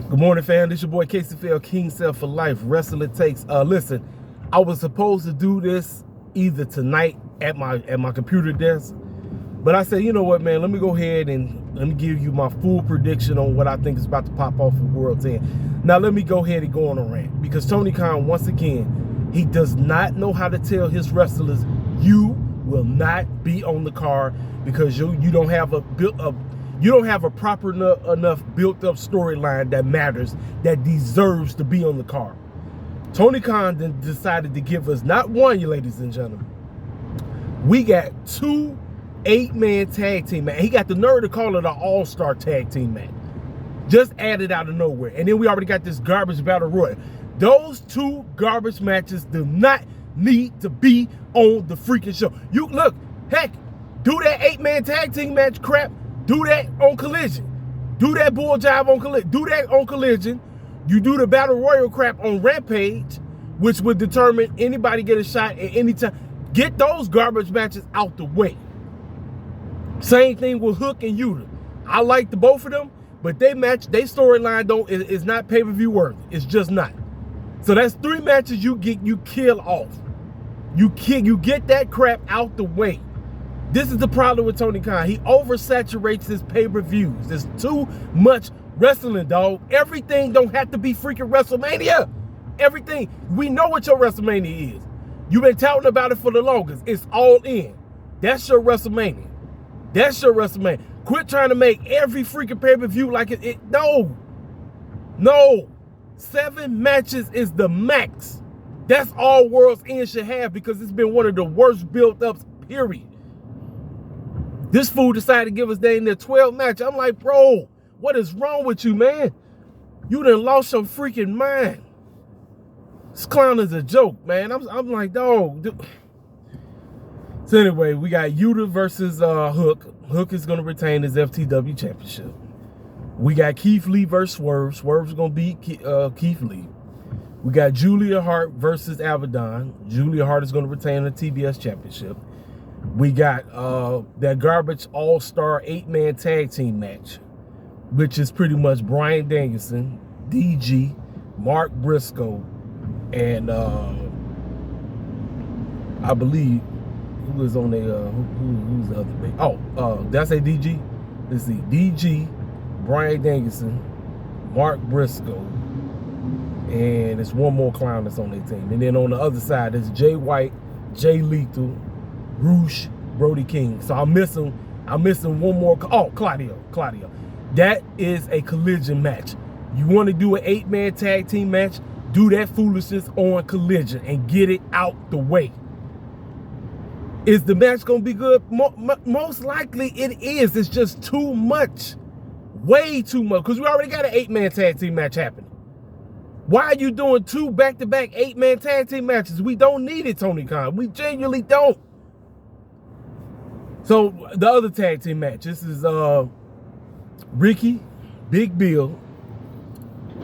Good morning, fam. This your boy KCFL, King Self for Life. Wrestle It Takes. Listen, I was supposed to do this either tonight at my computer desk, but I said, you know what, man? Let me go ahead and let me give you my full prediction on what I think is about to pop off for World's End. Now, let me go ahead and go on a rant because Tony Khan, once again, he does not know how to tell his wrestlers, you will not be on the card because you don't have a proper enough built-up storyline that matters, that deserves to be on the card. Tony Khan then decided to give us not one, you ladies and gentlemen. We got 2 8-man tag team match. He got the nerve to call it an all-star tag team match. Just added out of nowhere. And then we already got this garbage battle royal. Those 2 garbage matches do not need to be on the freaking show. You look, heck, do that 8-man tag team match crap. Do that on Collision. Do that bull jive on Collision. Do that on Collision. You do the Battle Royal crap on Rampage, which would determine anybody get a shot at any time. Get those garbage matches out the way. Same thing with Hook and Yuta. I like the both of them, but they storyline is not pay-per-view worthy. It's just not. So that's 3 matches you kill off. You get that crap out the way. This is the problem with Tony Khan. He oversaturates his pay-per-views. There's too much wrestling, dog. Everything don't have to be freaking WrestleMania. Everything. We know what your WrestleMania is. You've been touting about it for the longest. It's All In. That's your WrestleMania. That's your WrestleMania. Quit trying to make every freaking pay-per-view like it. No. 7 matches is the max. That's all World's End should have because it's been one of the worst build-ups, period. This fool decided to give us their 12 match. I'm like, bro, what is wrong with you, man? You done lost your freaking mind. This clown is a joke, man. I'm like, dog. Dude. So anyway, we got Yuta versus Hook. Hook is going to retain his FTW championship. We got Keith Lee versus Swerve. Swerve's going to beat Keith Lee. We got Julia Hart versus Abaddon. Julia Hart is going to retain the TBS championship. We got that garbage all-star 8-man tag team match, which is pretty much Bryan Danielson, DG, Mark Briscoe, and I believe who was on the who's the other big? Oh, did I say DG? Let's see, DG, Bryan Danielson, Mark Briscoe, and there's one more clown that's on their team. And then on the other side, there's Jay White, Jay Lethal, Roosh, Brody King. So I'm missing one more. Oh, Claudio. That is a Collision match. You want to do an 8-man tag team match? Do that foolishness on Collision and get it out the way. Is the match going to be good? Most likely it is. It's just too much. Way too much. Because we already got an 8-man tag team match happening. Why are you doing 2 back-to-back 8-man tag team matches? We don't need it, Tony Khan. We genuinely don't. So the other tag team match, this is Ricky, Big Bill,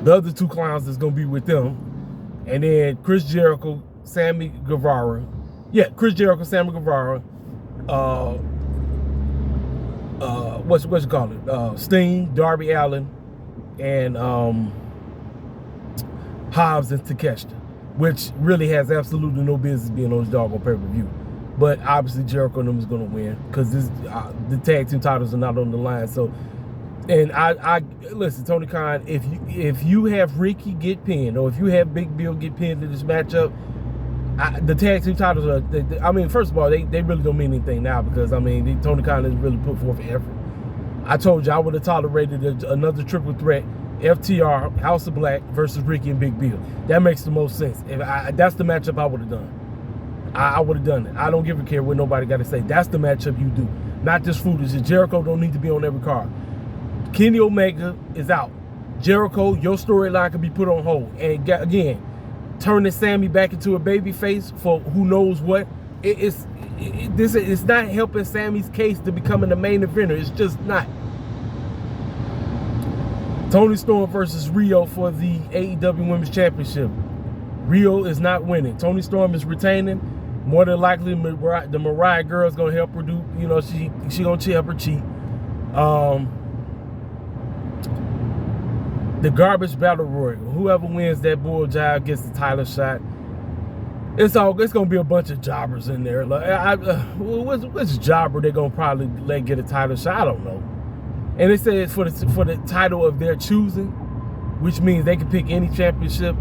the other 2 clowns that's gonna be with them, and then Chris Jericho, Sammy Guevara. Yeah, Chris Jericho, Sammy Guevara, what you call it? Sting, Darby Allin, and Hobbs and Takeshita, which really has absolutely no business being on this doggone pay-per-view. But obviously Jericho and them is gonna win because the tag team titles are not on the line. So, and I listen, Tony Khan, if you have Ricky get pinned or if you have Big Bill get pinned in this matchup, the tag team titles are. I mean, first of all, they really don't mean anything now because I mean Tony Khan has really put forth effort. I told you I would have tolerated another triple threat. FTR, House of Black versus Ricky and Big Bill. That makes the most sense. That's the matchup I would have done. I would have done it. I don't give a care what nobody got to say. That's the matchup you do. Not this foolishness. Jericho don't need to be on every card. Kenny Omega is out. Jericho, your storyline can be put on hold. And again, turning Sammy back into a baby face for who knows what. It's not helping Sammy's case to becoming the main eventer. It's just not. Tony Storm versus Rio for the AEW Women's Championship. Rio is not winning. Tony Storm is retaining. More than likely, the Mariah girl is gonna help her do. You know, she gonna help her cheat. the garbage battle royal. Whoever wins that bull jive gets the title shot. It's gonna be a bunch of jobbers in there. Like, which jobber they gonna probably let get a title shot? I don't know. And they say it's for the title of their choosing, which means they can pick any championship.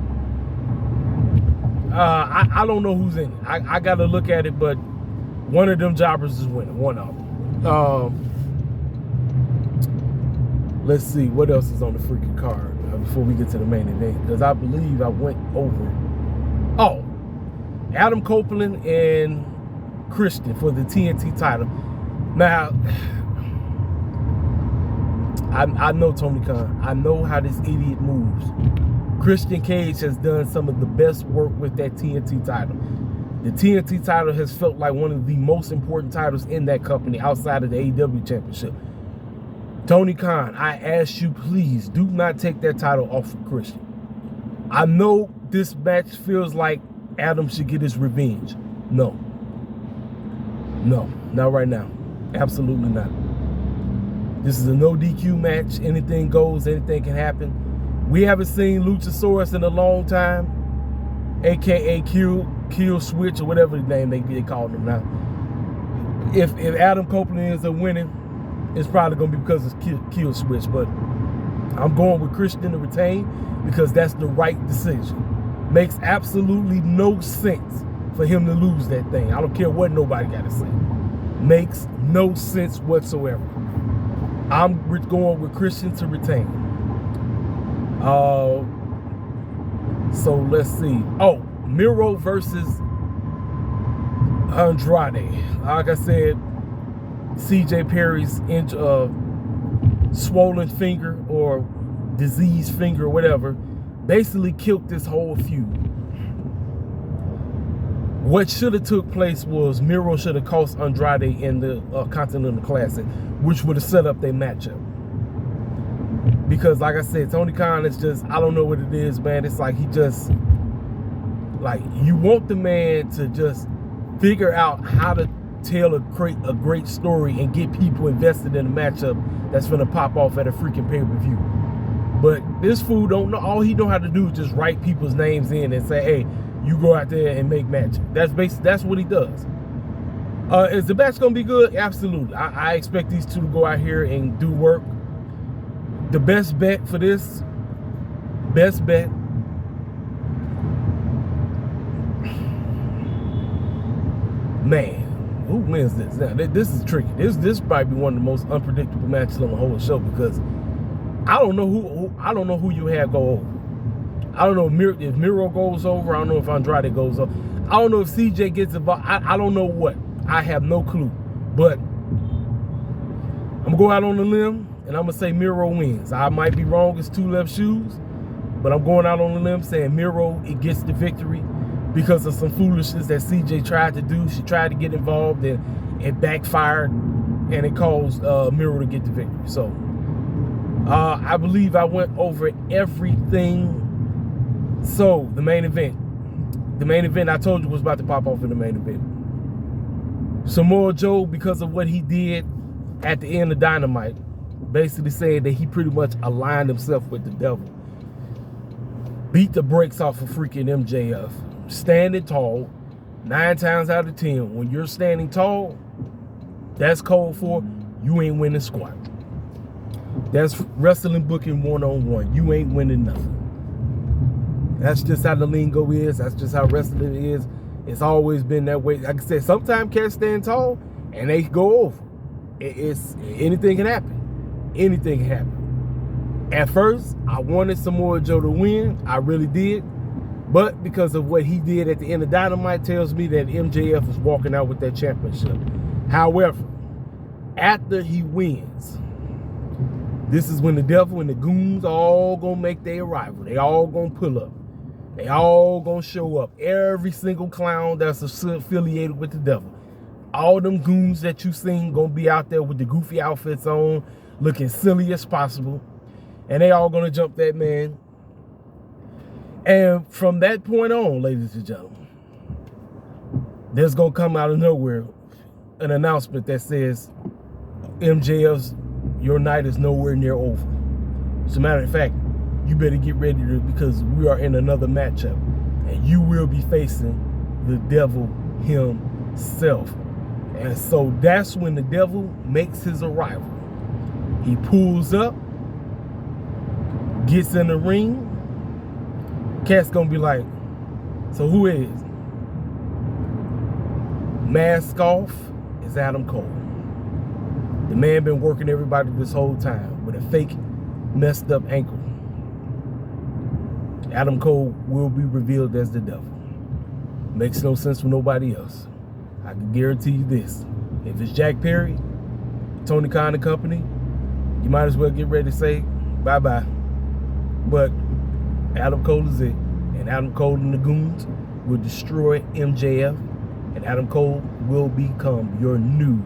I don't know who's in it. I gotta look at it, but one of them jobbers is winning. One of them. Let's see what else is on the freaking card before we get to the main event, because I believe I went over. Oh, Adam Copeland and Christian for the TNT title. Now, I know Tony Khan. I know how this idiot moves. Christian Cage has done some of the best work with that TNT title. The TNT title has felt like one of the most important titles in that company outside of the AEW championship. Tony Khan, I ask you, please do not take that title off of Christian. I know this match feels like Adam should get his revenge. No, not right now. Absolutely not. This is a no DQ match. Anything goes, anything can happen. We haven't seen Luchasaurus in a long time, aka Kill Switch, or whatever the name they call him now. If Adam Copeland ends up winning, it's probably gonna be because it's Kill Switch, but I'm going with Christian to retain because that's the right decision. Makes absolutely no sense for him to lose that thing. I don't care what nobody got to say. Makes no sense whatsoever. I'm going with Christian to retain. So let's see. Oh, Miro versus Andrade. Like I said, CJ Perry's swollen finger or diseased finger or whatever basically killed this whole feud. What should have took place was Miro should have cost Andrade in the Continental Classic, which would have set up their matchup. Because like I said, Tony Khan is just, I don't know what it is, man. It's like he just, like, you want the man to just figure out how to tell a great story and get people invested in a matchup that's gonna pop off at a freaking pay-per-view. But this fool don't know. All he know how to do is just write people's names in and say, hey, you go out there and make matches. That's what he does. Is the match gonna be good? Absolutely. I expect these two to go out here and do work. The best bet for this, man, who wins this? Now, this is tricky. This might be one of the most unpredictable matches on the whole show because I don't know who you have go over. I don't know if Miro goes over. I don't know if Andrade goes over. I don't know if CJ gets involved. I don't know what. I have no clue. But I'm gonna go out on a limb and I'm gonna say Miro wins. I might be wrong. It's two left shoes, but I'm going out on a limb saying Miro gets the victory because of some foolishness that CJ tried to do. She tried to get involved and it backfired, and it caused Miro to get the victory. So I believe I went over everything. So the main event I told you was about to pop off in the main event. Samoa Joe, because of what he did at the end of Dynamite, basically said that he pretty much aligned himself with the devil. Beat the brakes off of freaking MJF. Standing tall, 9 times out of 10, when you're standing tall, that's code for you ain't winning squat. That's wrestling booking 1-on-1. You ain't winning nothing. That's just how the lingo is. That's just how wrestling is. It's always been that way. Like I said, sometimes cats stand tall and they go over. It's anything can happen. Anything can happen. At first, I wanted Samoa Joe to win. I really did. But because of what he did at the end of Dynamite tells me that MJF is walking out with that championship. However, after he wins, this is when the devil and the goons all gonna make their arrival. They all gonna pull up. They all gonna show up. Every single clown that's affiliated with the devil. All them goons that you seen gonna be out there with the goofy outfits on, looking silly as possible. And they all gonna jump that man. And from that point on, ladies and gentlemen, there's gonna come out of nowhere an announcement that says MJF's your night is nowhere near over. As a matter of fact, you better get ready to, because we are in another matchup, and you will be facing the devil himself. And so that's when the devil makes his arrival. He pulls up, gets in the ring. Cat's gonna be like, so who is? Mask off is Adam Cole. The man been working everybody this whole time with a fake, messed up ankle. Adam Cole will be revealed as the devil. Makes no sense for nobody else. I can guarantee you this. If it's Jack Perry, Tony Khan and company, you might as well get ready to say bye-bye. But Adam Cole is it. And Adam Cole and the Goons will destroy MJF. And Adam Cole will become your new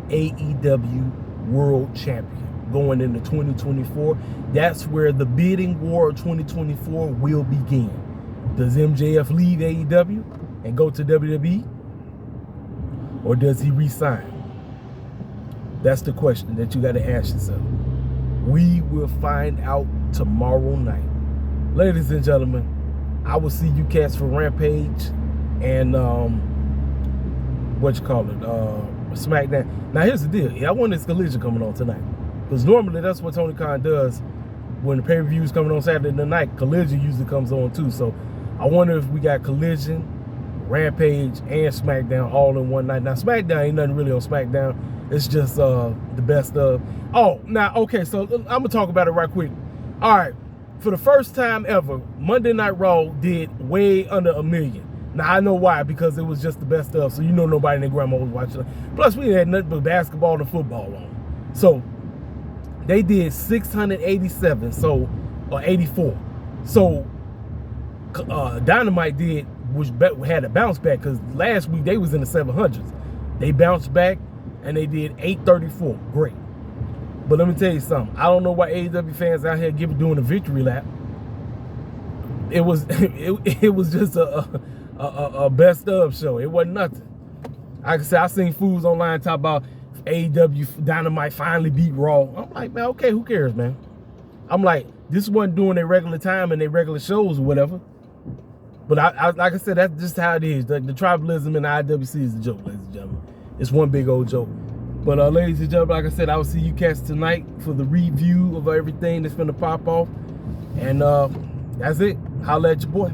AEW World Champion going into 2024. That's where the bidding war of 2024 will begin. Does MJF leave AEW and go to WWE? Or does he resign? That's the question that you got to ask yourself. We will find out tomorrow night. Ladies and gentlemen, I will see you cats for Rampage and SmackDown. Now here's the deal. I want this collision coming on tonight, because normally that's what Tony Khan does when the pay-per-view is coming on Saturday night. Collision usually comes on too. So I wonder if we got Collision, Rampage, and SmackDown all in one night. Now SmackDown ain't nothing really on SmackDown. It's just the best of. Oh, now okay. So I'm gonna talk about it right quick. All right. For the first time ever, Monday Night Raw did way under 1 million. Now, I know why, because it was just the best stuff, so you know nobody in their grandma was watching it. Plus, we had nothing but basketball and football on. So, they did 687, so, or 84. So, Dynamite did, which had a bounce back, because last week they was in the 700s. They bounced back, and they did 834. Great. But let me tell you something. I don't know why AEW fans out here doing a victory lap. It was it was just a best of show. It wasn't nothing. Like I said, I seen fools online talk about AEW Dynamite finally beat Raw. I'm like, man, okay, who cares, man? I'm like, this wasn't doing their regular time and their regular shows or whatever. But I like I said, that's just how it is. The tribalism in the IWC is a joke, ladies and gentlemen. It's one big old joke. But ladies and gentlemen, like I said, I will see you cats tonight for the review of everything that's finna pop off. And that's it. Holla at your boy.